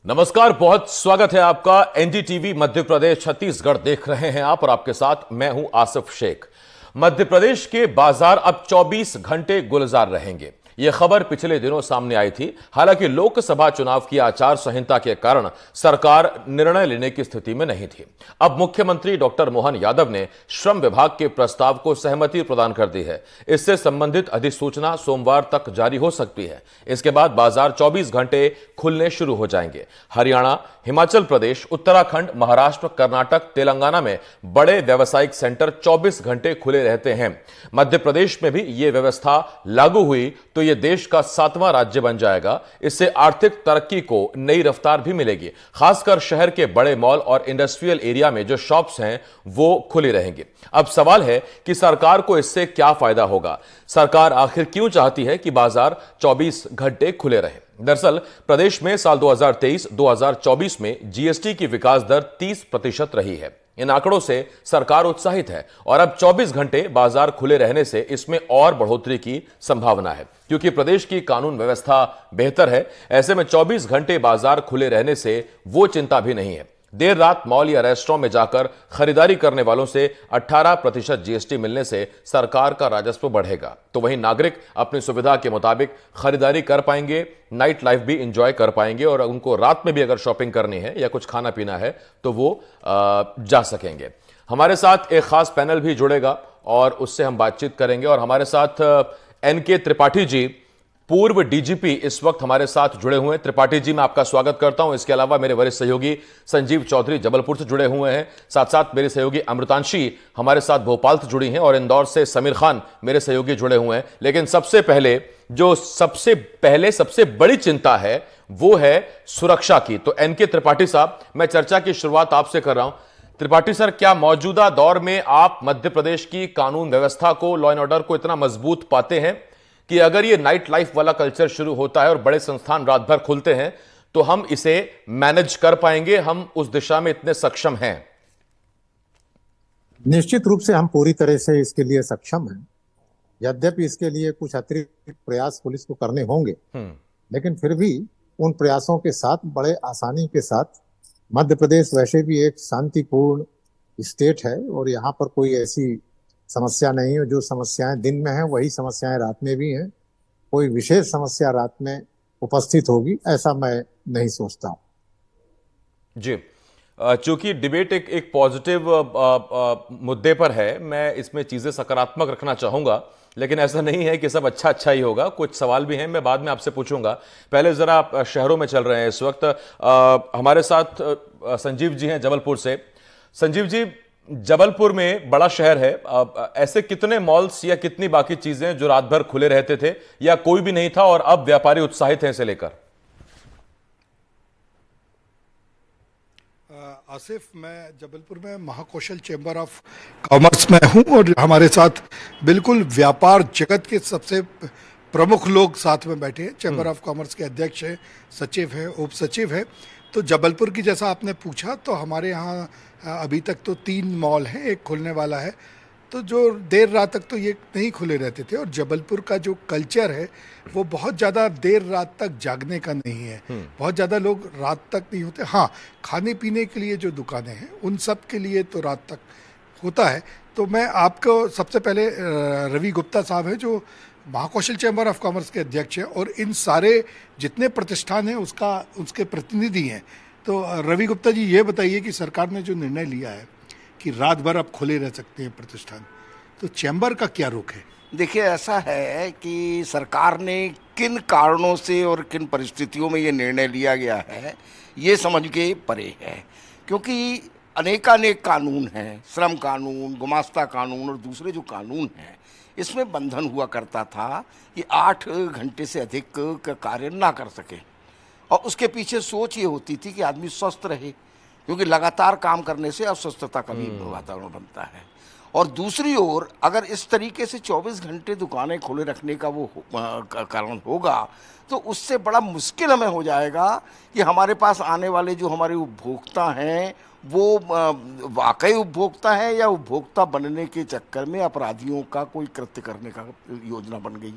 नमस्कार, बहुत स्वागत है आपका। एनडीटीवी मध्य प्रदेश छत्तीसगढ़ देख रहे हैं आप और आपके साथ मैं हूं आसिफ शेख। मध्य प्रदेश के बाजार अब 24 घंटे गुलजार रहेंगे। यह खबर पिछले दिनों सामने आई थी। हालांकि लोकसभा चुनाव की आचार संहिता के कारण सरकार निर्णय लेने की स्थिति में नहीं थी। अब मुख्यमंत्री डॉक्टर मोहन यादव ने श्रम विभाग के प्रस्ताव को सहमति प्रदान कर दी है। इससे संबंधित अधिसूचना सोमवार तक जारी हो सकती है। इसके बाद बाजार 24 घंटे खुलने शुरू हो जाएंगे। हरियाणा, हिमाचल प्रदेश, उत्तराखंड, महाराष्ट्र, कर्नाटक, तेलंगाना में बड़े व्यावसायिक सेंटर 24 घंटे खुले रहते हैं। मध्य प्रदेश में भी यह व्यवस्था लागू हुई तो यह देश का 7वां राज्य बन जाएगा। इससे आर्थिक तरक्की को नई रफ्तार भी मिलेगी। खासकर शहर के बड़े मॉल और इंडस्ट्रियल एरिया में जो शॉप्स हैं वो खुली रहेंगी। अब सवाल है कि सरकार को इससे क्या फायदा होगा। सरकार आखिर क्यों चाहती है कि बाजार 24 घंटे खुले रहे। दरअसल प्रदेश में साल 2023-2024 में जीएसटी की विकास दर 30% रही है। इन आंकड़ों से सरकार उत्साहित है और अब 24 घंटे बाजार खुले रहने से इसमें और बढ़ोतरी की संभावना है। क्योंकि प्रदेश की कानून व्यवस्था बेहतर है, ऐसे में 24 घंटे बाजार खुले रहने से वो चिंता भी नहीं है। देर रात मॉल या रेस्टोरेंट में जाकर खरीदारी करने वालों से 18% जीएसटी मिलने से सरकार का राजस्व बढ़ेगा। तो वहीं नागरिक अपनी सुविधा के मुताबिक खरीदारी कर पाएंगे, नाइट लाइफ भी इंजॉय कर पाएंगे और उनको रात में भी अगर शॉपिंग करनी है या कुछ खाना पीना है तो वो जा सकेंगे। हमारे साथ एक खास पैनल भी जुड़ेगा और उससे हम बातचीत करेंगे। और हमारे साथ एनके त्रिपाठी जी, पूर्व डीजीपी, इस वक्त हमारे साथ जुड़े हुए हैं। त्रिपाठी जी, मैं आपका स्वागत करता हूं। इसके अलावा मेरे वरिष्ठ सहयोगी संजीव चौधरी जबलपुर से जुड़े हुए हैं। साथ साथ मेरी सहयोगी अमृतांशी हमारे साथ भोपाल से जुड़ी हैं और इंदौर से समीर खान मेरे सहयोगी जुड़े हुए हैं। लेकिन सबसे पहले सबसे बड़ी चिंता है वो है सुरक्षा की। तो एनके त्रिपाठी साहब, मैं चर्चा की शुरुआत आपसे कर रहा हूं। त्रिपाठी सर, क्या मौजूदा दौर में आप मध्य प्रदेश की कानून व्यवस्था को, लॉ एंड ऑर्डर को इतना मजबूत पाते हैं कि अगर ये नाइट लाइफ वाला कल्चर शुरू होता है और बड़े संस्थान रात भर खुलते हैं तो हम इसे मैनेज कर पाएंगे, हम उस दिशा में इतने सक्षम हैं? निश्चित रूप से हम पूरी तरह से इसके लिए सक्षम हैं। यद्यपि इसके लिए कुछ अतिरिक्त प्रयास पुलिस को करने होंगे, लेकिन फिर भी उन प्रयासों के साथ बड़े आसानी के साथ, मध्य प्रदेश वैसे भी एक शांतिपूर्ण स्टेट है और यहाँ पर कोई ऐसी समस्या नहीं है। जो समस्याएं दिन में हैं वही समस्याएं रात में भी हैं। कोई विशेष समस्या रात में उपस्थित होगी ऐसा मैं नहीं सोचता हूं जी। चूंकि डिबेट एक पॉजिटिव मुद्दे पर है, मैं इसमें चीजें सकारात्मक रखना चाहूंगा, लेकिन ऐसा नहीं है कि सब अच्छा ही होगा। कुछ सवाल भी हैं, मैं बाद में आपसे पूछूंगा। पहले जरा आप शहरों में चल रहे हैं इस वक्त। हमारे साथ संजीव जी हैं जबलपुर से। संजीव जी, जबलपुर में बड़ा शहर है, ऐसे कितने मॉल्स या कितनी बाकी चीजें जो रात भर खुले रहते थे या कोई भी नहीं था और अब व्यापारी उत्साहित हैं इसे लेकर? आसिफ, मैं जबलपुर में महाकौशल चैम्बर ऑफ कॉमर्स में हूं और हमारे साथ बिल्कुल व्यापार जगत के सबसे प्रमुख लोग साथ में बैठे हैं। चैम्बर ऑफ कॉमर्स के अध्यक्ष हैं, सचिव हैं, उप सचिव हैं। तो जबलपुर की जैसा आपने पूछा, तो हमारे यहाँ अभी तक तो 3 मॉल हैं, एक खुलने वाला है। तो जो देर रात तक तो ये नहीं खुले रहते थे और जबलपुर का जो कल्चर है वो बहुत ज़्यादा देर रात तक जागने का नहीं है। बहुत ज़्यादा लोग रात तक नहीं होते। हाँ, खाने पीने के लिए जो दुकानें हैं उन सब के लिए तो रात तक होता है। तो मैं आपको सबसे पहले रवि गुप्ता साहब हैं जो महाकौशल चैम्बर ऑफ कॉमर्स के अध्यक्ष हैं और इन सारे जितने प्रतिष्ठान हैं उसके प्रतिनिधि हैं। तो रवि गुप्ता जी, ये बताइए कि सरकार ने जो निर्णय लिया है कि रात भर अब खुले रह सकते हैं प्रतिष्ठान, तो चैम्बर का क्या रुख है? देखिए, ऐसा है कि सरकार ने किन कारणों से और किन परिस्थितियों में ये निर्णय लिया गया है ये समझ के परे है। क्योंकि अनेकानेक कानून हैं, श्रम कानून, गुमास्ता कानून और दूसरे जो कानून हैं, इसमें बंधन हुआ करता था कि 8 घंटे से अधिक का कार्य ना कर सके। और उसके पीछे सोच ये होती थी कि आदमी स्वस्थ रहे, क्योंकि लगातार काम करने से अस्वस्थता का भी वातावरण बनता है। और दूसरी ओर अगर इस तरीके से 24 घंटे दुकानें खुले रखने का वो कारण होगा तो उससे बड़ा मुश्किल हमें हो जाएगा कि हमारे पास आने वाले जो हमारे उपभोक्ता हैं वो वाकई उपभोक्ता हैं या उपभोक्ता बनने के चक्कर में अपराधियों का कोई कृत्य करने का योजना बन गई।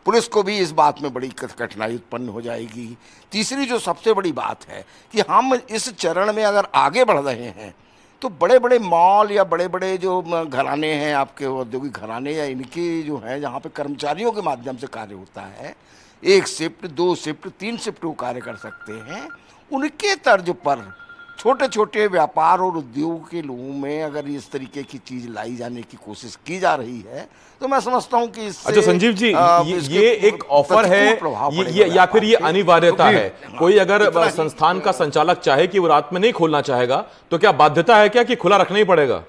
पुलिस को भी इस बात में बड़ी कठिनाई उत्पन्न हो जाएगी। तीसरी जो सबसे बड़ी बात है कि हम इस चरण में अगर आगे बढ़ रहे हैं तो बड़े बड़े मॉल या बड़े बड़े जो घराने हैं, आपके औद्योगिक घराने या इनके जो हैं, जहाँ पे कर्मचारियों के माध्यम से कार्य होता है, 1 शिफ्ट 2 शिफ्ट 3 शिफ्ट वो कार्य कर सकते हैं, उनके तर्ज पर छोटे छोटे व्यापार और उद्योग के लोगों में अगर इस तरीके की चीज लाई जाने की कोशिश की जा रही है तो मैं समझता हूं कि इससे अच्छा संजीव जी, ये एक ऑफर है या फिर ये अनिवार्यता है? कोई अगर संस्थान का संचालक चाहे कि वो रात में नहीं खोलना चाहेगा तो क्या बाध्यता है क्या कि खुला रखना ही पड़ेगा?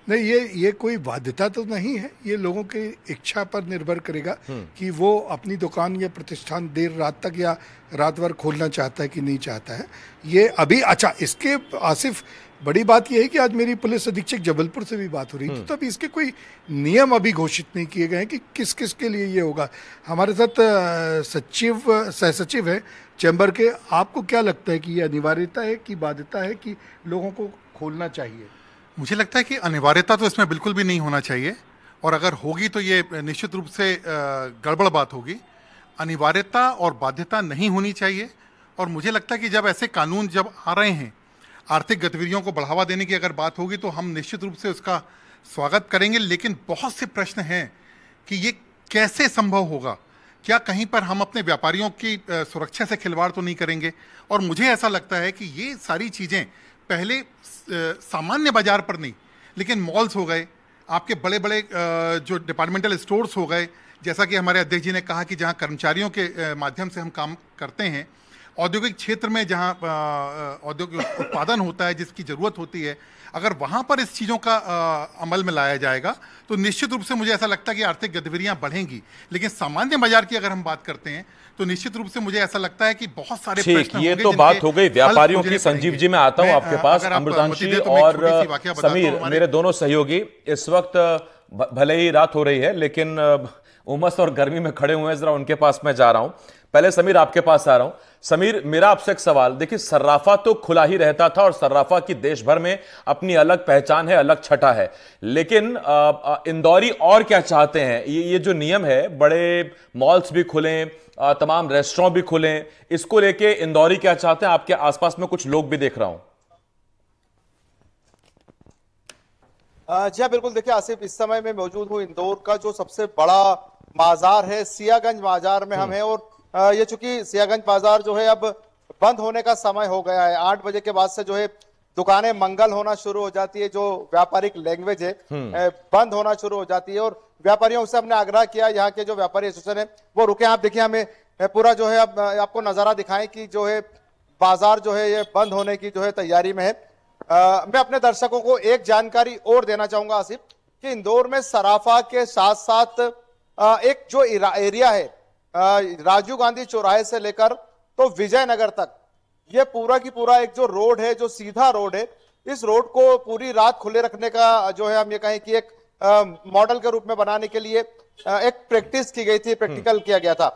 नहीं, ये कोई बाध्यता तो नहीं है, ये लोगों की इच्छा पर निर्भर करेगा कि वो अपनी दुकान या प्रतिष्ठान देर रात तक या रात भर खोलना चाहता है कि नहीं चाहता है। ये अभी अच्छा, इसके आसिफ बड़ी बात यह है कि आज मेरी पुलिस अधीक्षक जबलपुर से भी बात हो रही थी, तो अभी इसके कोई नियम अभी घोषित नहीं किए गए हैं कि किस किस के लिए ये होगा। हमारे साथ सह सचिव है चैम्बर के, आपको क्या लगता है कि ये अनिवार्यता है कि बाध्यता है कि लोगों को खोलना चाहिए? मुझे लगता है कि अनिवार्यता तो इसमें बिल्कुल भी नहीं होना चाहिए, और अगर होगी तो ये निश्चित रूप से गड़बड़ बात होगी। अनिवार्यता और बाध्यता नहीं होनी चाहिए, और मुझे लगता है कि जब ऐसे कानून जब आ रहे हैं, आर्थिक गतिविधियों को बढ़ावा देने की अगर बात होगी तो हम निश्चित रूप से उसका स्वागत करेंगे। लेकिन बहुत से प्रश्न हैं कि ये कैसे संभव होगा, क्या कहीं पर हम अपने व्यापारियों की सुरक्षा से खिलवाड़ तो नहीं करेंगे? और मुझे ऐसा लगता है कि ये सारी चीज़ें पहले सामान्य बाजार पर नहीं, लेकिन मॉल्स हो गए, आपके बड़े बड़े जो डिपार्टमेंटल स्टोर्स हो गए, जैसा कि हमारे अध्यक्ष जी ने कहा कि जहां कर्मचारियों के माध्यम से हम काम करते हैं, औद्योगिक क्षेत्र में जहां औद्योगिक उत्पादन होता है, जिसकी ज़रूरत होती है, अगर वहां पर इस चीज़ों का अमल में लाया जाएगा तो निश्चित रूप से मुझे ऐसा लगता है कि आर्थिक गतिविधियां बढ़ेंगी। लेकिन सामान्य बाजार की अगर हम बात करते हैं तो निश्चित रूप से मुझे ऐसा लगता है कि बहुत सारे प्रश्न ये तो बात हो गई व्यापारियों की। संजीव जी, मैं आता हूं आपके पास। अमृतांशी और समीर, मेरे दोनों सहयोगी इस वक्त भले ही रात हो रही है लेकिन उमस और गर्मी में खड़े हुए हैं, जरा उनके पास मैं जा रहा हूं। पहले समीर आपके पास आ रहा हूं। समीर, मेरा आपसे एक सवाल, देखिए सर्राफा तो खुला ही रहता था और सर्राफा की देश भर में अपनी अलग पहचान है, अलग छटा है, लेकिन इंदौरी और क्या चाहते हैं? ये जो नियम है, बड़े मॉल्स भी खुलें, तमाम रेस्टोरेंट भी खुलें, इसको लेके इंदौरी क्या चाहते हैं? आपके आसपास में कुछ लोग भी देख रहा हूं। जी हाँ, बिल्कुल। देखिए आसिफ, इस समय मैं मौजूद हूँ इंदौर का जो सबसे बड़ा बाजार है, सियागंज बाजार में हम हैं। और ये चूंकि सियागंज बाजार जो है अब बंद होने का समय हो गया है, 8 बजे के बाद से जो है दुकानें मंगल होना शुरू हो जाती है, जो व्यापारिक लैंग्वेज है बंद होना शुरू हो जाती है। और व्यापारियों से हमने आग्रह किया, यहाँ के जो व्यापारी एसोसिएशन है वो रुके। आप देखिए, हमें पूरा जो है अब आपको नजारा दिखाएं कि जो है बाजार जो है ये बंद होने की जो है तैयारी में है। मैं अपने दर्शकों को एक जानकारी और देना चाहूंगा आसिफ, कि इंदौर में सराफा के साथ साथ एक जो एरिया है राजीव गांधी चौराहे से लेकर तो विजयनगर तक, ये पूरा की पूरा एक जो रोड है, जो सीधा रोड है, इस रोड को पूरी रात खुले रखने का जो है हम ये कहें कि एक मॉडल के रूप में बनाने के लिए एक प्रैक्टिस की गई थी, प्रैक्टिकल किया गया था।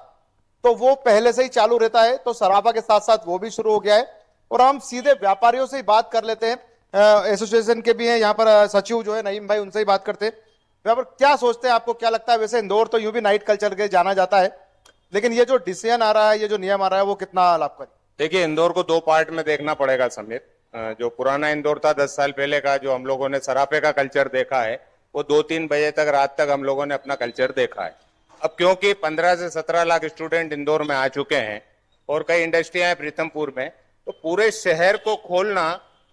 तो वो पहले से ही चालू रहता है, तो सराफा के साथ साथ वो भी शुरू हो गया है। और हम सीधे व्यापारियों से ही बात कर लेते हैं, एसोसिएशन के भी हैं यहाँ पर सचिव जो है नईम भाई, उनसे ही बात करते हैं। व्यापार क्या सोचते हैं, आपको क्या लगता है? वैसे इंदौर तो यूं भी नाइट कल्चर के जाना जाता है, लेकिन ये जो डिसीजन आ रहा है, ये जो नियम आ रहा है, वो कितना लाभकारी? देखिए, इंदौर को 2 पार्ट में देखना पड़ेगा समीर। जो पुराना इंदौर था 10 साल पहले का, जो हम लोगों ने सराफे का कल्चर देखा है, वो 2-3 बजे तक रात तक हम लोगों ने अपना कल्चर देखा है। अब क्योंकि 15 से 17 लाख स्टूडेंट इंदौर में आ चुके हैं और कई इंडस्ट्रियां हैं प्रीतमपुर में, तो पूरे शहर को खोलना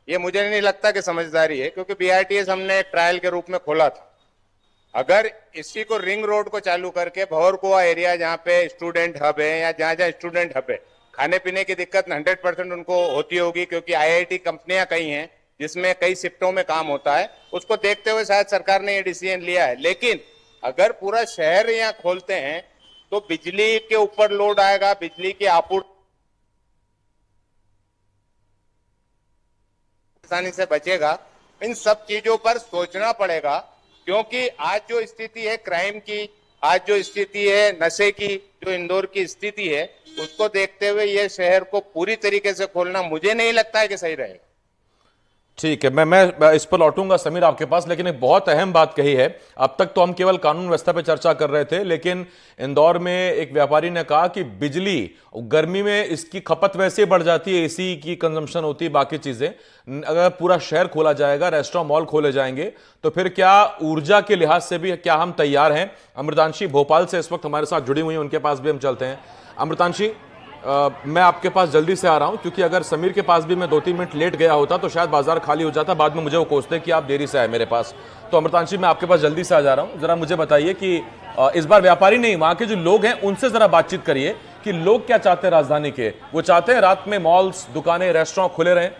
ये मुझे नहीं लगता कि समझदारी है, क्योंकि BRTS हमने एक ट्रायल के रूप में खोला था। अगर इसी को रिंग रोड को चालू करके भंवरकुआ एरिया, जहाँ पे स्टूडेंट हब है या जहाँ जहाँ स्टूडेंट हब है, खाने पीने की दिक्कत 100% उनको होती होगी, क्योंकि IIT कंपनियां कई हैं जिसमें कई शिफ्टों में काम होता है, उसको देखते हुए शायद सरकार ने ये डिसीजन लिया है। लेकिन अगर पूरा शहर यहाँ खोलते हैं तो बिजली के ऊपर लोड आएगा, बिजली की आपूर्ति आसानी से बचेगा। इन सब चीजों पर सोचना पड़ेगा, क्योंकि आज जो स्थिति है क्राइम की, आज जो स्थिति है नशे की, जो इंदौर की स्थिति है, उसको देखते हुए ये शहर को पूरी तरीके से खोलना मुझे नहीं लगता है कि सही रहेगा। ठीक है, मैं इस पर लौटूंगा समीर आपके पास, लेकिन एक बहुत अहम बात कही है। अब तक तो हम केवल कानून व्यवस्था पे चर्चा कर रहे थे, लेकिन इंदौर में एक व्यापारी ने कहा कि बिजली गर्मी में इसकी खपत वैसे बढ़ जाती है, एसी की कंजम्पशन होती है, बाकी चीजें। अगर पूरा शहर खोला जाएगा, रेस्टोरेंट मॉल खोले जाएंगे, तो फिर क्या ऊर्जा के लिहाज से भी क्या हम तैयार हैं? अमृतांशी भोपाल से इस वक्त हमारे साथ जुड़ी हुई हैं, उनके पास भी हम चलते हैं। अमृतांशी, मैं आपके पास जल्दी से आ रहा हूं, क्योंकि अगर समीर के पास भी मैं 2-3 मिनट लेट गया होता तो शायद बाजार खाली हो जाता, बाद में मुझे वो कोसते कि आप देरी से आए मेरे पास। तो अमृतांशी, मैं आपके पास जल्दी से आ जा रहा हूं। जरा मुझे बताइए कि इस बार व्यापारी नहीं, वहां के जो लोग हैं उनसे जरा बातचीत करिए कि लोग क्या चाहते हैं राजधानी के। वो चाहते हैं रात में मॉल्स, दुकानें, रेस्टोरेंट खुले रहें?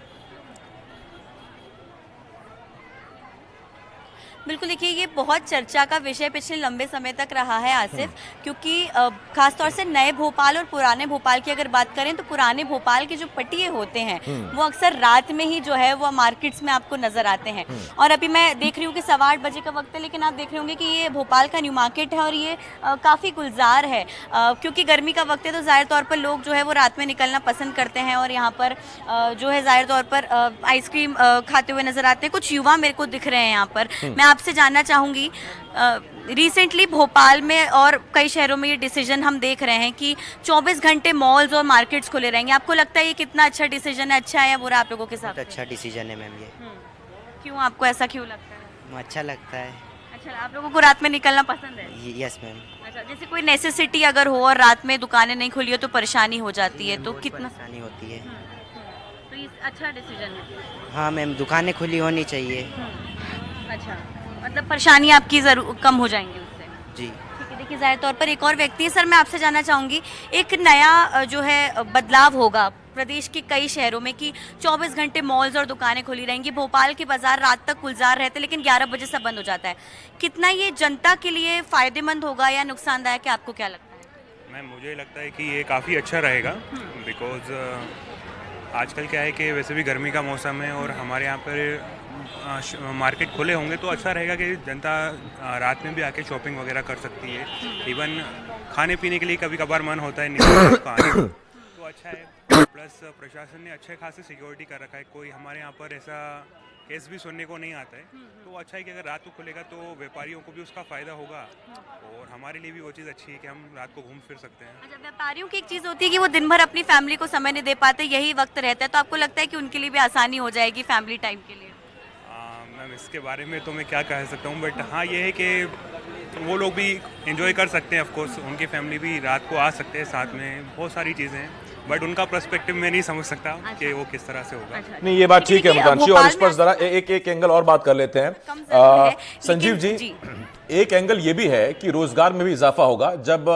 बिल्कुल, देखिए ये बहुत चर्चा का विषय पिछले लंबे समय तक रहा है आसिफ, क्योंकि खासतौर से नए भोपाल और पुराने भोपाल की अगर बात करें तो पुराने भोपाल के जो पटिए होते हैं वो अक्सर रात में ही जो है वो मार्केट्स में आपको नजर आते हैं। और अभी मैं देख रही हूँ कि 8:15 बजे का वक्त है, लेकिन आप देख रहे होंगे कि ये भोपाल का न्यू मार्केट है और ये काफ़ी गुलजार है, क्योंकि गर्मी का वक्त है तो ज़ाहिर तौर पर लोग जो है वो रात में निकलना पसंद करते हैं और यहाँ पर जो है ज़ाहिर तौर पर आइसक्रीम खाते हुए नजर आते हैं। कुछ युवा मेरे को दिख रहे हैं यहाँ पर। मैं आपसे जानना चाहूंगी, रिसेंटली भोपाल में और कई शहरों में ये डिसीजन हम देख रहे हैं कि 24 घंटे मॉल्स और मार्केट्स खुले रहेंगे। आपको लगता है ये कितना अच्छा डिसीजन है? अच्छा है या बुरा आप लोगों के साथ? अच्छा डिसीजन है मैम ये। क्यों, आपको ऐसा क्यों लगता है? अच्छा लगता है। अच्छा, आप लोगों को रात में निकलना पसंद है? Yes ma'am. अच्छा, जैसे कोई नेसेसिटी अगर हो और रात में दुकानें नहीं खुली हो तो परेशानी हो जाती है, तो कितना परेशानी होती है। तो ये अच्छा डिसीजन है? हाँ मैम, दुकानें खुली होनी चाहिए। अच्छा, मतलब परेशानी आपकी जरूर कम हो जाएंगी उससे। जी ठीक है। देखिए, ज़ाहिर तौर पर एक और व्यक्ति है। सर, मैं आपसे जानना चाहूँगी, एक नया जो है बदलाव होगा प्रदेश के कई शहरों में कि 24 घंटे मॉल्स और दुकानें खुली रहेंगी। भोपाल के बाजार रात तक गुलजार रहते, लेकिन 11 बजे सब बंद हो जाता है। कितना ये जनता के लिए फ़ायदेमंद होगा या नुकसानदायक है, आपको क्या लगता है? मैम, मुझे लगता है कि ये काफ़ी अच्छा रहेगा, बिकॉज़ आजकल क्या है कि वैसे भी गर्मी का मौसम है और हमारे यहाँ पर मार्केट खुले होंगे तो अच्छा रहेगा कि जनता रात में भी आके शॉपिंग वगैरह कर सकती है। इवन खाने पीने के लिए कभी कभार मन होता है निकलने का तो अच्छा है। प्लस प्रशासन ने अच्छे खासे सिक्योरिटी कर रखा है, कोई हमारे यहाँ पर ऐसा केस भी सुनने को नहीं आता है। तो अच्छा है कि अगर रात को खुलेगा तो व्यापारियों को भी उसका फ़ायदा होगा और हमारे लिए भी वो चीज़ अच्छी है कि हम रात को घूम फिर सकते हैं। अच्छा, व्यापारियों की एक चीज़ होती है कि वो दिन भर अपनी फैमिली को समय नहीं दे पाते, यही वक्त रहता है, तो आपको लगता है कि उनके लिए भी आसानी हो जाएगी फैमिली टाइम के लिए? मैम, इसके बारे में तो मैं क्या कह सकता हूँ, बट हाँ ये है कि वो लोग भी एंजॉय कर सकते हैं। ऑफ कोर्स उनकी फैमिली भी रात को आ सकते हैं साथ में, बहुत सारी चीज़ें हैं, बट उनका पर्सपेक्टिव मैं नहीं समझ सकता कि वो किस तरह से होगा। अच्छा, नहीं, ये बात ठीक है अमृतांशी, और इस पर जरा एक एंगल और बात कर लेते हैं। संजीव जी, एक एंगल ये भी है कि रोजगार में भी इजाफा होगा। जब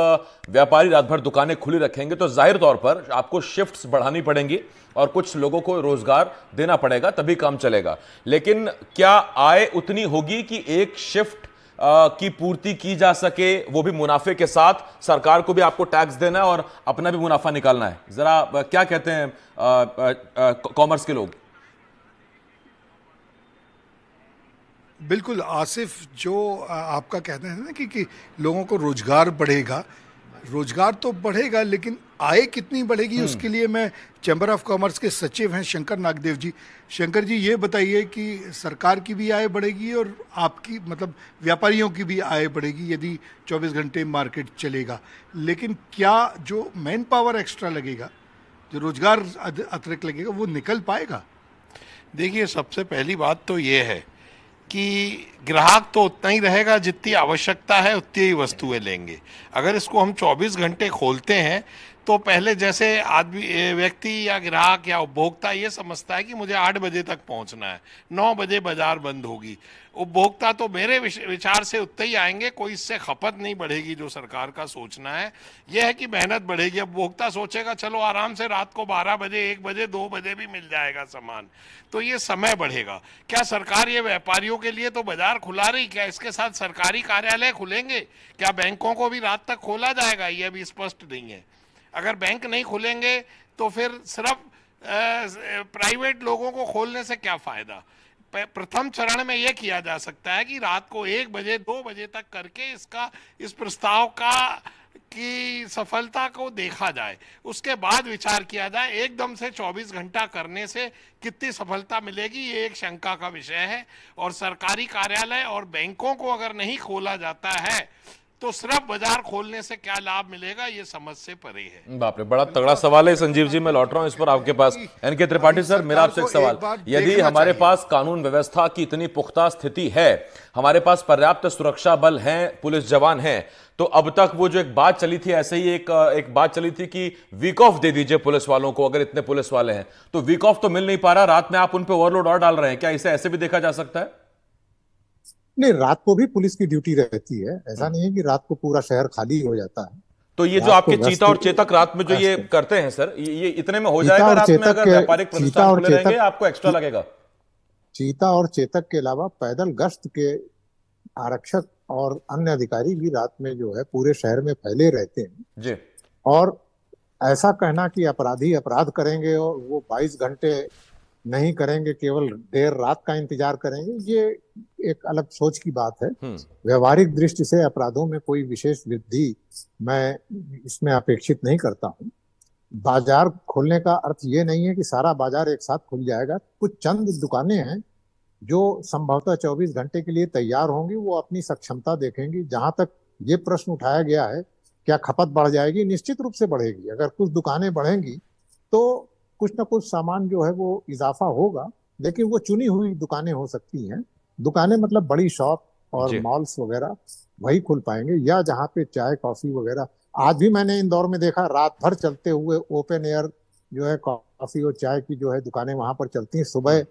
व्यापारी रात भर दुकानें खुली रखेंगे तो जाहिर तौर पर आपको शिफ्ट्स बढ़ानी पड़ेंगी और कुछ लोगों को रोजगार देना पड़ेगा, तभी काम चलेगा। लेकिन क्या आय उतनी होगी कि एक शिफ्ट की पूर्ति की जा सके, वो भी मुनाफे के साथ? सरकार को भी आपको टैक्स देना है और अपना भी मुनाफा निकालना है। जरा क्या कहते हैं कॉमर्स के लोग? बिल्कुल आसिफ, जो आपका कहते हैं ना कि लोगों को रोजगार बढ़ेगा, रोजगार तो बढ़ेगा, लेकिन आय कितनी बढ़ेगी उसके लिए मैं चैम्बर ऑफ कॉमर्स के सचिव हैं शंकर नागदेव जी। शंकर जी, ये बताइए कि सरकार की भी आय बढ़ेगी और आपकी मतलब व्यापारियों की भी आय बढ़ेगी यदि 24 घंटे मार्केट चलेगा, लेकिन क्या जो मैन पावर एक्स्ट्रा लगेगा, जो रोजगार अतिरिक्त लगेगा, वो निकल पाएगा? देखिए, सबसे पहली बात तो ये है कि ग्राहक तो उतना ही रहेगा जितनी आवश्यकता है उतनी ही वस्तुएं लेंगे। अगर इसको हम 24 घंटे खोलते हैं तो पहले जैसे आदमी व्यक्ति या ग्राहक या उपभोक्ता ये समझता है कि मुझे 8 बजे तक पहुंचना है, 9 बजे बाजार बंद होगी। उपभोक्ता तो मेरे विचार से उतने ही आएंगे, कोई इससे खपत नहीं बढ़ेगी। जो सरकार का सोचना है यह है कि मेहनत बढ़ेगी। उपभोक्ता सोचेगा चलो आराम से रात को 12 बजे, 1 बजे, 2 बजे भी मिल जाएगा सामान, तो ये समय बढ़ेगा। क्या सरकार ये व्यापारियों के लिए तो बाजार खुला रही, क्या इसके साथ सरकारी कार्यालय खुलेंगे? क्या बैंकों को भी रात तक खोला जाएगा? ये अभी स्पष्ट नहीं है। अगर बैंक नहीं खुलेंगे तो फिर सिर्फ प्राइवेट लोगों को खोलने से क्या फायदा? प्रथम चरण में यह किया जा सकता है कि रात को 1 बजे, 2 बजे तक करके इस प्रस्ताव का की सफलता को देखा जाए, उसके बाद विचार किया जाए। एकदम से 24 घंटा करने से कितनी सफलता मिलेगी, ये एक शंका का विषय है। और सरकारी कार्यालय और बैंकों को अगर नहीं खोला जाता है तो सिर्फ बाजार खोलने से क्या लाभ मिलेगा, ये समझ से परे है। बाप रे, बड़ा तगड़ा सवाल है संजीव जी। मैं लौट रहा हूं इस पर आपके पास। एनके त्रिपाठी सर, मेरा आपसे एक सवाल, यदि हमारे पास कानून व्यवस्था की इतनी पुख्ता स्थिति है, हमारे पास पर्याप्त सुरक्षा बल हैं, पुलिस जवान हैं, तो अब तक वो जो एक बात चली थी, ऐसे ही एक बात चली थी कि वीक ऑफ दे दीजिए पुलिस वालों को, अगर इतने पुलिस वाले हैं तो वीक ऑफ तो मिल नहीं पा रहा, रात में आप उन पे ओवरलोड और डाल रहे हैं, क्या इसे ऐसे भी देखा जा सकता है? नहीं, रात को भी पुलिस की ड्यूटी रहती है, ऐसा नहीं है कि रात को पूरा शहर खाली हो जाता है। तो ये जो आपके चीता और चेतक रात में जो ये करते हैं सर, ये इतने में हो जाएगा रात में? अगर व्यापारिक प्रतिष्ठान खुले रहेंगे आपको एक्स्ट्रा लगेगा? चीता और चेतक के अलावा पैदल गश्त के आरक्षक और अन्य अधिकारी भी रात में जो है पूरे शहर में फैले रहते हैं जी। और ऐसा कहना कि अपराधी अपराध करेंगे और वो 22 घंटे नहीं करेंगे, केवल देर रात का इंतजार करेंगे, ये एक अलग सोच की बात है। व्यवहारिक दृष्टि से अपराधों में कोई विशेष वृद्धि मैं इसमें अपेक्षित नहीं करता हूँ। बाजार खोलने का अर्थ ये नहीं है कि सारा बाजार एक साथ खुल जाएगा। कुछ चंद दुकानें हैं जो संभवतः 24 घंटे के लिए तैयार होंगी, वो अपनी सक्षमता देखेंगी। जहां तक ये प्रश्न उठाया गया है क्या खपत बढ़ जाएगी, निश्चित रूप से बढ़ेगी। अगर कुछ दुकानें बढ़ेंगी तो कुछ ना कुछ सामान जो है वो इजाफा होगा, लेकिन वो चुनी हुई दुकानें हो सकती हैं। दुकानें मतलब बड़ी शॉप और मॉल्स वगैरह वही खुल पाएंगे, या जहाँ पे चाय कॉफी वगैरह। आज भी मैंने इंदौर में देखा, रात भर चलते हुए ओपन एयर जो है कॉफी और चाय की जो है दुकानें वहां पर चलती हैं, सुबह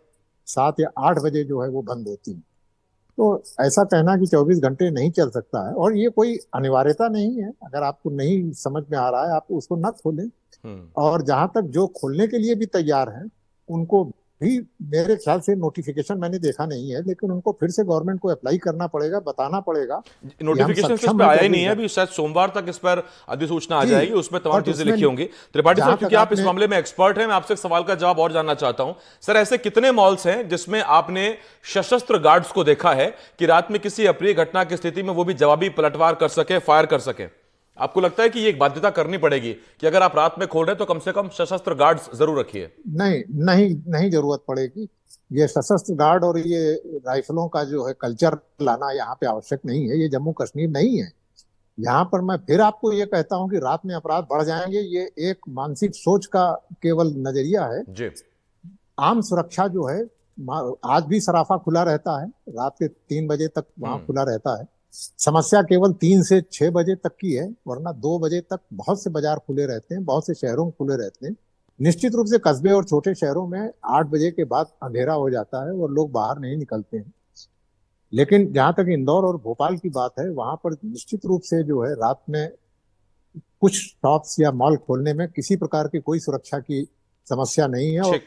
7 या 8 बजे जो है वो बंद होती हैं। तो ऐसा कहना कि 24 घंटे नहीं चल सकता है, और ये कोई अनिवार्यता नहीं है। अगर आपको नहीं समझ में आ रहा है आप उसको न खोलें। और जहां तक जो खोलने के लिए भी तैयार हैं उनको भी मेरे ख्याल से नोटिफिकेशन मैंने देखा नहीं है, लेकिन उनको फिर से गवर्नमेंट को अप्लाई करना पड़ेगा, बताना पड़ेगा। नोटिफिकेशन इस पर आया ही नहीं है अभी, शायद सोमवार तक इस पर अधिसूचना आ जाएगी, उसमें तमाम चीजें लिखी होंगी। त्रिपाठी साहब, क्योंकि आप इस मामले में एक्सपर्ट हैं, मैं आपसे एक सवाल का जवाब और जानना चाहता हूं। सर, ऐसे कितने मॉल्स हैं जिसमें आपने सशस्त्र गार्ड्स को देखा है कि रात में किसी अप्रिय घटना की स्थिति में वो भी जवाबी पलटवार कर सके, फायर कर सके? आपको लगता है कि ये एक बाध्यता करनी पड़ेगी कि अगर आप रात में खोल रहे हैं तो कम से कम सशस्त्र गार्ड्स जरूर रखिए? नहीं जरूरत पड़ेगी। ये सशस्त्र गार्ड और ये राइफलों का जो है कल्चर लाना यहाँ पे आवश्यक नहीं है। ये जम्मू कश्मीर नहीं है। यहाँ पर मैं फिर आपको ये कहता हूँ कि रात में अपराध बढ़ जाएंगे, ये एक मानसिक सोच का केवल नजरिया है जी। आम सुरक्षा जो है, आज भी सराफा खुला रहता है, रात के 3 बजे तक वहां खुला रहता है। समस्या केवल 3 से 6 बजे तक की है, वरना 2 बजे तक बहुत से बाजार खुले रहते हैं, बहुत से शहरों में खुले रहते हैं। निश्चित रूप से कस्बे और छोटे शहरों में 8 बजे के बाद अंधेरा हो जाता है और लोग बाहर नहीं निकलते हैं। लेकिन जहां तक इंदौर और भोपाल की बात है, वहां पर निश्चित रूप से जो है रात में कुछ शॉप्स या मॉल खोलने में किसी प्रकार की कोई सुरक्षा की समस्या नहीं है। और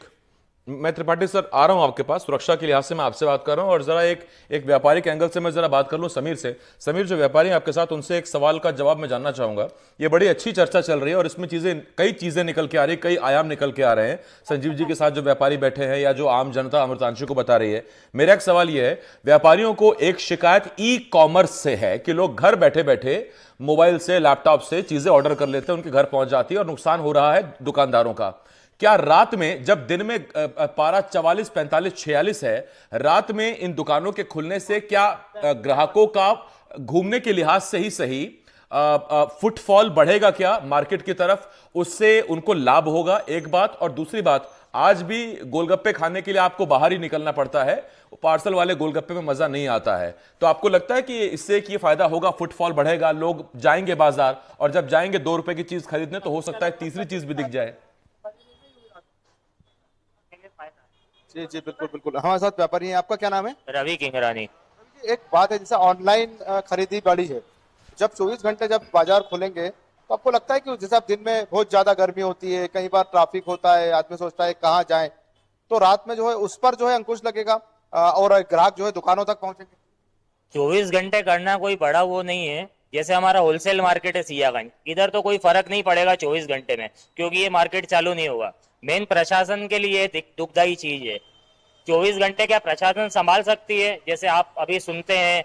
मैं त्रिपाठी सर आ रहा हूं आपके पास, सुरक्षा के लिहाज से मैं आपसे बात कर रहा हूं, और जरा एक व्यापारिक एंगल से मैं जरा बात कर लूं समीर से। समीर, जो व्यापारी हैं आपके साथ, उनसे एक सवाल का जवाब मैं जानना चाहूंगा। ये बड़ी अच्छी चर्चा चल रही है और इसमें कई चीजें निकल के आ रही है, कई आयाम निकल के आ रहे हैं। संजीव जी के साथ जो व्यापारी बैठे हैं या जो आम जनता अमृतांशु को बता रही है, मेरा एक सवाल यह है, व्यापारियों को एक शिकायत ई कॉमर्स से है कि लोग घर बैठे बैठे मोबाइल से, लैपटॉप से चीजें ऑर्डर कर लेते हैं, उनके घर पहुंच जाती है और नुकसान हो रहा है दुकानदारों का। क्या रात में, जब दिन में पारा 44, 45, 46 है, रात में इन दुकानों के खुलने से क्या ग्राहकों का घूमने के लिहाज से ही सही फुटफॉल बढ़ेगा क्या मार्केट की तरफ? उससे उनको लाभ होगा, एक बात। और दूसरी बात, आज भी गोलगप्पे खाने के लिए आपको बाहर ही निकलना पड़ता है, पार्सल वाले गोलगप्पे में मजा नहीं आता है। तो आपको लगता है कि इससे ये फायदा होगा, फुटफॉल बढ़ेगा, लोग जाएंगे बाजार, और जब जाएंगे 2 रुपए की चीज खरीदने तो हो सकता है तीसरी चीज भी दिख जाए? जी जी, बिल्कुल बिल्कुल। हमारे साथ व्यापारी हैं, आपका क्या नाम है? रवि किंगरानी। एक बात है, जैसे ऑनलाइन खरीदी बढ़ी है, जब 24 घंटे जब बाजार खोलेंगे तो आपको लगता है कि जैसे अब दिन में बहुत ज्यादा गर्मी होती है, कई बार ट्रैफिक होता है, आदमी सोचता है कहाँ जाए, तो रात में जो है उस पर जो है अंकुश लगेगा और ग्राहक जो है दुकानों तक पहुंचेंगे? 24 घंटे करना कोई बड़ा वो नहीं है। जैसे हमारा होलसेल मार्केट है सियागंज, इधर तो कोई फर्क नहीं पड़ेगा 24 घंटे में, क्योंकि ये मार्केट चालू नहीं होगा। मेन प्रशासन के लिए दुखदायी चीज है। 24 घंटे क्या प्रशासन संभाल सकती है? जैसे आप अभी सुनते हैं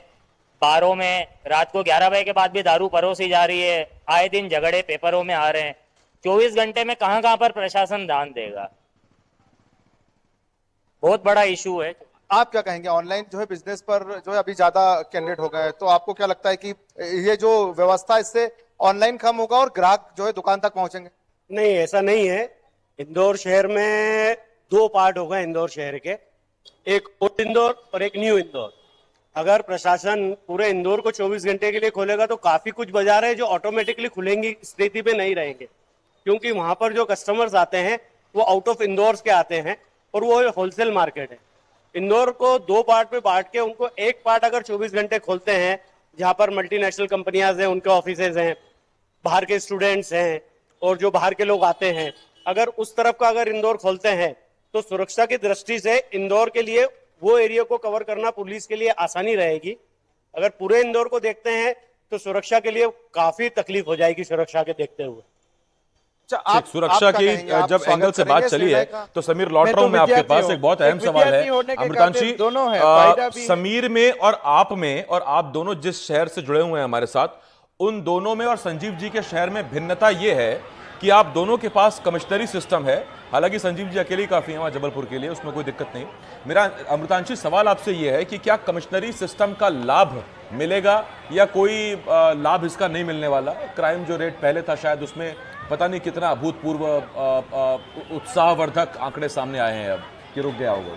बारों में रात को 11 बजे के बाद भी दारू परोसी जा रही है, आए दिन झगड़े पेपरों में आ रहे हैं। 24 घंटे में कहाँ कहाँ पर प्रशासन ध्यान देगा? बहुत बड़ा इशू है। आप क्या कहेंगे, ऑनलाइन जो है बिजनेस पर जो है अभी ज्यादा कैंडिडेट हो गए हैं, तो आपको क्या लगता है कि ये जो व्यवस्था इससे ऑनलाइन कम होगा और ग्राहक जो है दुकान तक पहुंचेंगे? नहीं, ऐसा नहीं है। इंदौर शहर में 2 पार्ट हो गए इंदौर शहर के, एक ओल्ड इंदौर और एक न्यू इंदौर। अगर प्रशासन पूरे इंदौर को 24 घंटे के लिए खोलेगा तो काफी कुछ बाजार है जो ऑटोमेटिकली खुलेंगी स्थिति पे नहीं रहेंगे, क्योंकि वहां पर जो कस्टमर्स आते हैं वो आउट ऑफ इंदौर के आते हैं और वो होलसेल मार्केट है। इंदौर को 2 पार्ट में बांट के उनको एक पार्ट अगर 24 घंटे खोलते हैं, जहां पर मल्टीनेशनल कंपनियां हैं, उनके ऑफिसेज हैं, बाहर के स्टूडेंट्स हैं और जो बाहर के लोग आते हैं, अगर उस तरफ का अगर इंदौर खोलते हैं तो सुरक्षा की दृष्टि से इंदौर के लिए वो एरिया को कवर करना पुलिस के लिए आसानी रहेगी। अगर पूरे इंदौर को देखते हैं तो सुरक्षा के लिए काफी तकलीफ हो जाएगी सुरक्षा के देखते हुए। आप सुरक्षा की जब एंगल से बात चली है तो समीर, लौट रहा हूं मैं आपके पास। एक बहुत अहम सवाल है अमृतांशी, समीर में और आप में, और आप दोनों जिस शहर से जुड़े हुए हैं हमारे साथ, उन दोनों में और संजीव जी के शहर में भिन्नता यह है कि आप दोनों के पास कमिश्नरी सिस्टम है। हालांकि संजीव जी अकेले काफी हैं वहां जबलपुर के लिए, उसमें कोई दिक्कत नहीं। मेरा अमृतांशी सवाल आपसे यह है कि क्या कमिश्नरी सिस्टम का लाभ मिलेगा या कोई लाभ इसका नहीं मिलने वाला? क्राइम जो रेट पहले था शायद उसमें पता नहीं कितना अभूतपूर्व उत्साहवर्धक आंकड़े सामने आए हैं अब कि रुक गया होगा।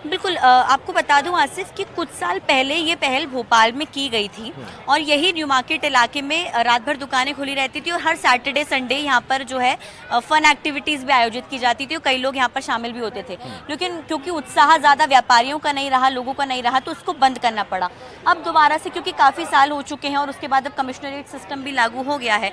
बिल्कुल, आपको बता दूं आसिफ कि कुछ साल पहले ये पहल भोपाल में की गई थी और यही न्यू मार्केट इलाके में रात भर दुकानें खुली रहती थी और हर सैटरडे संडे यहाँ पर जो है फन एक्टिविटीज़ भी आयोजित की जाती थी और कई लोग यहाँ पर शामिल भी होते थे। लेकिन क्योंकि उत्साह ज़्यादा व्यापारियों का नहीं रहा, लोगों का नहीं रहा, तो उसको बंद करना पड़ा। अब दोबारा से क्योंकि काफ़ी साल हो चुके हैं और उसके बाद अब कमिश्नरेट सिस्टम भी लागू हो गया है,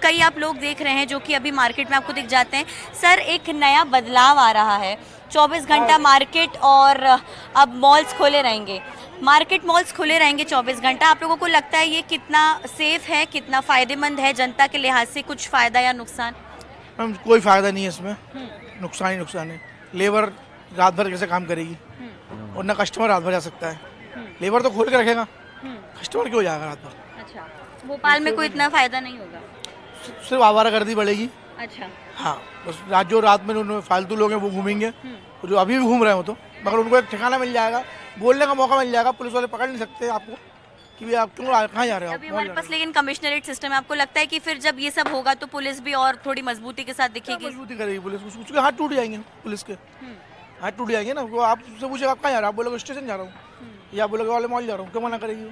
कई आप लोग देख रहे हैं जो कि अभी मार्केट में आपको दिख जाते हैं। सर, एक नया बदलाव आ रहा है, 24 घंटा मार्केट और अब मॉल्स खुले रहेंगे, मार्केट मॉल्स खुले रहेंगे 24 घंटा। आप लोगों को लगता है ये कितना सेफ है, कितना फ़ायदेमंद है जनता के लिहाज से? कुछ फ़ायदा या नुकसान? मैम, कोई फ़ायदा नहीं है इसमें, नुकसान ही नुकसान है। लेबर रात भर कैसे काम करेगी और ना कस्टमर रात भर जा सकता है। लेबर तो खोल के रखेगा, कस्टमर क्यों जाएगा रात भर? अच्छा, भोपाल में कोई इतना फ़ायदा नहीं होगा, सिर्फ आवारागर्दी बढ़ेगी। अच्छा, हाँ, बस जो रात में उन्होंने फालतू लोग हैं वो घूमेंगे, जो अभी भी घूम रहे हो तो, मगर उनको एक ठिकाना मिल जाएगा, बोलने का मौका मिल जाएगा। पुलिस वाले पकड़ नहीं सकते आपको कि भी आप क्यों कहाँ जा रहे हो। अभी हमारे पास लेकिन कमिश्नरेट सिस्टम है। आपको लगता है कि फिर जब ये सब होगा तो पुलिस भी और थोड़ी मजबूती के साथ दिखेगी? मजबूती करेगी पुलिस, उसके हाथ टूट जाएंगे, पुलिस के हाथ टूट जाएंगे ना। वो आपसे पूछेगा आप कहाँ जा रहे हो, आप बोलोगे स्टेशन जा रहा हूँ या बोलोगे वाले मॉल जा रहा हूँ, क्यों मना करेगी?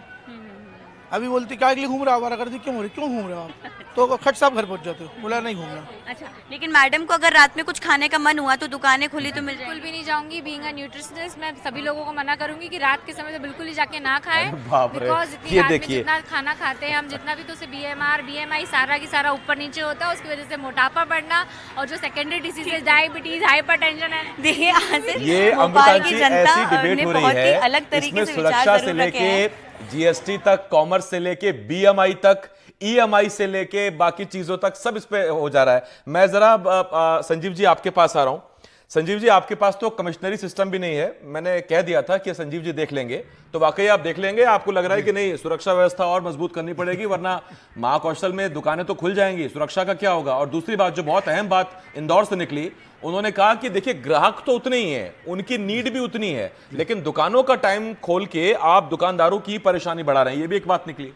अभी बोलती क्या के लिए घूम रहा हो, कर दी क्यों हो रही, क्यों घूम रहे हो आप? तो खट साहब घर पहुंच जाते हो, बोला नहीं घूमना। अच्छा, लेकिन मैडम को अगर रात में कुछ खाने का मन हुआ तो दुकानें खुली तो मिल जाएगी? बिल्कुल भी नहीं जाऊंगी। बीइंग अ न्यूट्रिशनिस्ट, मैं सभी लोगों को मना करूंगी कि रात के समय तो बिल्कुल ही जाके ना खाएं, बिकॉज इतनी रात में जितना खाना खाते हैं हम, जितना भी, तो उसे BMI सारा की सारा ऊपर नीचे होता है, उसकी वजह से मोटापा बढ़ना और जो सेकेंडरी डिजीजेज, डायबिटीज, हाइपरटेंशन है। देखिए ये अमृतांशी ऐसी डिबेट हो रही है, अलग तरीके से सुरक्षा से लेके GST तक, कॉमर्स से लेके BMI तक, EMI से लेके बाकी चीजों तक सब इस पे हो जा रहा है। मैं जरा संजीव जी आपके पास आ रहा हूं। संजीव जी, आपके पास तो कमिश्नरी सिस्टम भी नहीं है। मैंने कह दिया था कि संजीव जी देख लेंगे, तो वाकई आप देख लेंगे? आपको लग रहा है कि नहीं, सुरक्षा व्यवस्था और मजबूत करनी पड़ेगी वरना महाकौशल में दुकानें तो खुल जाएंगी, सुरक्षा का क्या होगा? और दूसरी बात, जो बहुत अहम बात इंदौर से निकली, उन्होंने कहा कि देखिए ग्राहक तो उतने ही है, उनकी नीड भी उतनी है, लेकिन दुकानों का टाइम खोल के आप दुकानदारों की परेशानी बढ़ा रहे हैं, ये भी एक बात निकली।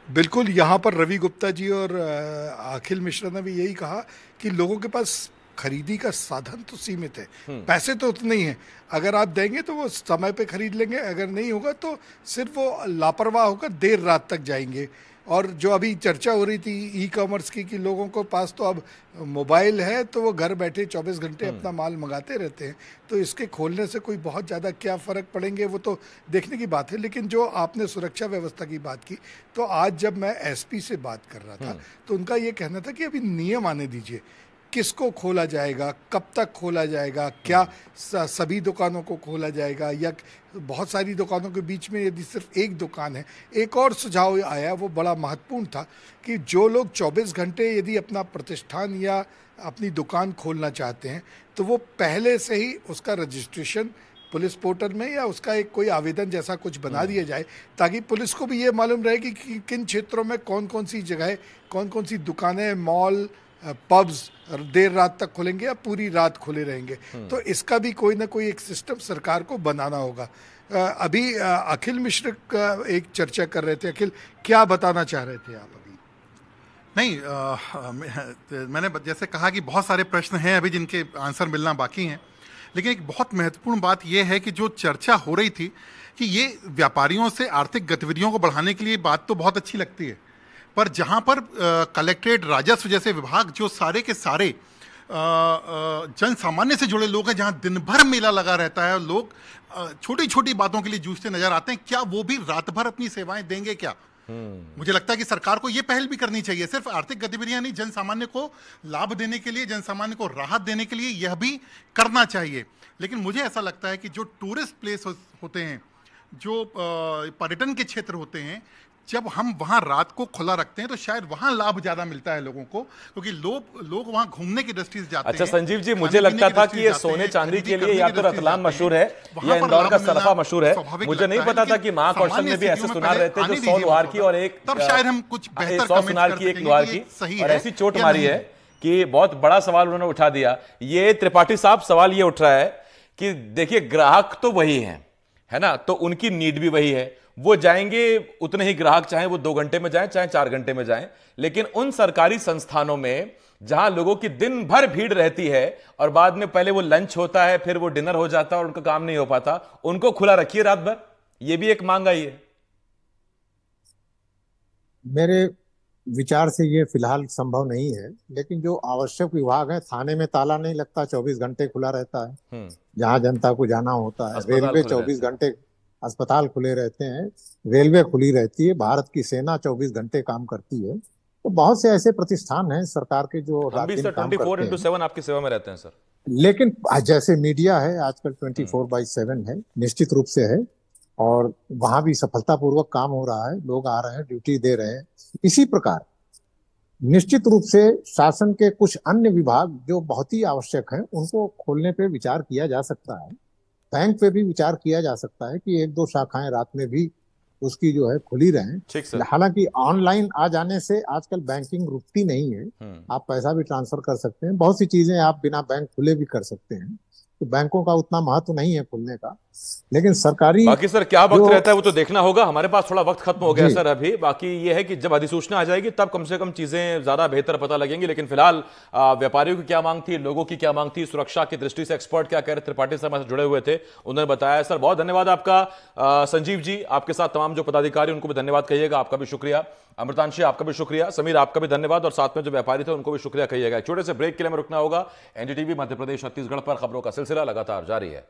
बिल्कुल, यहाँ पर रवि गुप्ता जी और अखिल मिश्रा ने भी यही कहा कि लोगों के पास खरीदी का साधन तो सीमित है, पैसे तो उतने ही हैं। अगर आप देंगे तो वो समय पे खरीद लेंगे, अगर नहीं होगा तो सिर्फ वो लापरवाह होकर देर रात तक जाएंगे। और जो अभी चर्चा हो रही थी ई-कॉमर्स की कि लोगों को पास तो अब मोबाइल है तो वो घर बैठे 24 घंटे अपना माल मंगाते रहते हैं, तो इसके खोलने से कोई बहुत ज़्यादा क्या फ़र्क पड़ेंगे वो तो देखने की बात है। लेकिन जो आपने सुरक्षा व्यवस्था की बात की, तो आज जब मैं SP से बात कर रहा था तो उनका ये कहना था कि अभी नियम आने दीजिए, किसको खोला जाएगा, कब तक खोला जाएगा, क्या सभी दुकानों को खोला जाएगा या बहुत सारी दुकानों के बीच में यदि सिर्फ एक दुकान है। एक और सुझाव आया, वो बड़ा महत्वपूर्ण था कि जो लोग 24 घंटे यदि अपना प्रतिष्ठान या अपनी दुकान खोलना चाहते हैं तो वो पहले से ही उसका रजिस्ट्रेशन पुलिस पोर्टल में या उसका एक कोई आवेदन जैसा कुछ बना दिया जाए, ताकि पुलिस को भी ये मालूम रहे कि किन क्षेत्रों में कौन कौन सी जगह, कौन कौन सी दुकानें, मॉल, पब्स देर रात तक खुलेंगे या पूरी रात खुले रहेंगे। तो इसका भी कोई ना कोई एक सिस्टम सरकार को बनाना होगा। अभी अखिल मिश्र का एक चर्चा कर रहे थे। अखिल, क्या बताना चाह रहे थे आप अभी? नहीं, मैंने जैसे कहा कि बहुत सारे प्रश्न हैं अभी जिनके आंसर मिलना बाकी हैं, लेकिन एक बहुत महत्वपूर्ण बात यह है कि जो चर्चा हो रही थी कि ये व्यापारियों से आर्थिक गतिविधियों को बढ़ाने के लिए बात तो बहुत अच्छी लगती है, पर जहां पर कलेक्ट्रेट, राजस्व जैसे विभाग जो सारे के सारे जन सामान्य से जुड़े लोग हैं, जहां दिन भर मेला लगा रहता है, लोग छोटी छोटी बातों के लिए जूझते नजर आते हैं, क्या वो भी रात भर अपनी सेवाएं देंगे क्या? मुझे लगता है कि सरकार को ये पहल भी करनी चाहिए। सिर्फ आर्थिक गतिविधियां नहीं, जन सामान्य को लाभ देने के लिए, जन सामान्य को राहत देने के लिए यह भी करना चाहिए। लेकिन मुझे ऐसा लगता है कि जो टूरिस्ट प्लेस होते हैं, जो पर्यटन के क्षेत्र होते हैं, जब हम वहां रात को खुला रखते हैं तो शायद वहां लाभ ज्यादा मिलता है लोगों को, क्योंकि लोग वहां घूमने की दृष्टि से जाते हैं। अच्छा संजीव जी, मुझे लगता था कि ये सोने चांदी के लिए या तो रतलाम मशहूर है या इंदौर का सरफा मशहूर है। मुझे नहीं पता था कि महाकौशल में भी ऐसे सुनार रहते जो 100 लोहार की और एक, तब शायद हम कुछ बेहतर 100 सुनार की एक लोहार की, और ऐसी चोट मारी है कि बहुत बड़ा सवाल उन्होंने उठा दिया। ये त्रिपाठी साहब, सवाल ये उठ रहा है कि देखिए ग्राहक तो वही है ना, तो उनकी नीड भी वही है, वो जाएंगे उतने ही ग्राहक, चाहे वो 2 घंटे में जाएं चाहे 4 घंटे में जाएं। लेकिन उन सरकारी संस्थानों में जहां लोगों की दिन भर भीड़ रहती है और बाद में पहले वो लंच होता है, फिर वो डिनर हो जाता है और उनका काम नहीं हो पाता, उनको खुला रखिए रात भर। ये भी एक मांग आई है। मेरे विचार से ये फिलहाल संभव नहीं है, लेकिन जो आवश्यक विभाग है, थाने में ताला नहीं लगता, 24 घंटे खुला रहता है जहां जनता को जाना होता है। रेलवे 24 घंटे, अस्पताल खुले रहते हैं, रेलवे खुली रहती है, भारत की सेना 24 घंटे काम करती है। तो बहुत से ऐसे प्रतिष्ठान हैं सरकार के जो हम भी सर 24/7 आपकी सेवा में रहते हैं सर। लेकिन जैसे मीडिया है आजकल 24/7 है, निश्चित रूप से है, और वहां भी सफलतापूर्वक काम हो रहा है, लोग आ रहे हैं, ड्यूटी दे रहे हैं। इसी प्रकार निश्चित रूप से शासन के कुछ अन्य विभाग जो बहुत ही आवश्यक हैं, उनको खोलने पे विचार किया जा सकता है। बैंक पे भी विचार किया जा सकता है कि 1-2 शाखाएं रात में भी उसकी जो है खुली रहें। हालांकि ऑनलाइन आ जाने से आजकल बैंकिंग रुकती नहीं है, आप पैसा भी ट्रांसफर कर सकते हैं, बहुत सी चीजें आप बिना बैंक खुले भी कर सकते हैं। तो बैंकों का उतना महत्व नहीं है खुलने का, लेकिन सरकारी, बाकी सर क्या वक्त रहता है वो तो देखना होगा। हमारे पास थोड़ा वक्त खत्म हो गया सर अभी। बाकी ये है कि जब अधिसूचना आ जाएगी तब कम से कम चीजें ज्यादा बेहतर पता लगेंगी। लेकिन फिलहाल व्यापारियों की क्या मांग थी, लोगों की क्या मांग थी, सुरक्षा की दृष्टि से एक्सपर्ट क्या कह रहे, त्रिपाठी साहब से जुड़े हुए थे, उन्होंने बताया। सर बहुत धन्यवाद आपका। संजीव जी, आपके साथ तमाम जो पदाधिकारी उनको भी धन्यवाद कहिएगा, आपका भी शुक्रिया। अमृतांशी, आपका भी शुक्रिया। समीर, आपका भी धन्यवाद, और साथ में जो व्यापारी थे उनको भी शुक्रिया कहिएगा। छोटे से ब्रेक के लिए हमें रुकना होगा। एनडीटीवी मध्य प्रदेश छत्तीसगढ़ पर खबरों का सिलसिला लगातार जारी है।